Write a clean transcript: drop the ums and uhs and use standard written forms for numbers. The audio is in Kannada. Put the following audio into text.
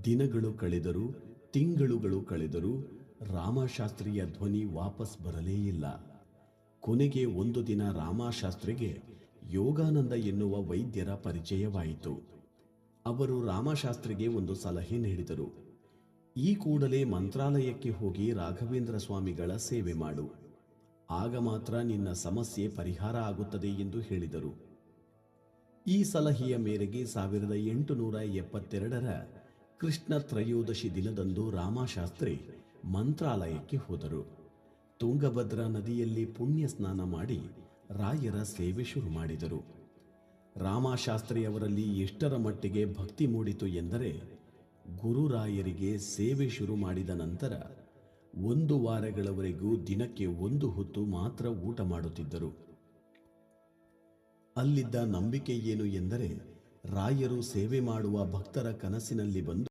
ದಿನಗಳು ಕಳೆದರೂ ತಿಂಗಳುಗಳು ಕಳೆದರೂ ರಾಮಶಾಸ್ತ್ರಿಯ ಧ್ವನಿ ವಾಪಸ್ ಬರಲೇ ಇಲ್ಲ. ಕೊನೆಗೆ ಒಂದು ದಿನ ರಾಮಶಾಸ್ತ್ರಿಗೆ ಯೋಗಾನಂದ ಎನ್ನುವ ವೈದ್ಯರ ಪರಿಚಯವಾಯಿತು. ಅವರು ರಾಮಶಾಸ್ತ್ರಿಗೆ ಒಂದು ಸಲಹೆ ನೀಡಿದರು. ಈ ಕೂಡಲೇ ಮಂತ್ರಾಲಯಕ್ಕೆ ಹೋಗಿ ರಾಘವೇಂದ್ರ ಸ್ವಾಮಿಗಳ ಸೇವೆ ಮಾಡು, ಆಗ ಮಾತ್ರ ನಿನ್ನ ಸಮಸ್ಯೆ ಪರಿಹಾರ ಆಗುತ್ತದೆ ಎಂದು ಹೇಳಿದರು. ಈ ಸಲಹೆಯ ಮೇರೆಗೆ 1872ರ ಕೃಷ್ಣ ತ್ರಯೋದಶಿ ದಿನದಂದು ರಾಮಶಾಸ್ತ್ರಿ ಮಂತ್ರಾಲಯಕ್ಕೆ ಹೋದರು. ತುಂಗಭದ್ರಾ ನದಿಯಲ್ಲಿ ಪುಣ್ಯ ಸ್ನಾನ ಮಾಡಿ ರಾಯರ ಸೇವೆ ಶುರು ಮಾಡಿದರು. ರಾಮಶಾಸ್ತ್ರಿ ಅವರಲ್ಲಿ ಎಷ್ಟರ ಮಟ್ಟಿಗೆ ಭಕ್ತಿ ಮೂಡಿತು ಎಂದರೆ, ಗುರುರಾಯರಿಗೆ ಸೇವೆ ಶುರು ಮಾಡಿದ ನಂತರ 1 ವಾರಗಳವರೆಗೂ ದಿನಕ್ಕೆ 1 ಹೊತ್ತು ಮಾತ್ರ ಊಟ ಮಾಡುತ್ತಿದ್ದರು. ಅಲ್ಲಿದ್ದ ನಂಬಿಕೆ ಏನು ಎಂದರೆ, ರಾಯರು ಸೇವೆ ಮಾಡುವ ಭಕ್ತರ ಕನಸಿನಲ್ಲಿ ಬಂದು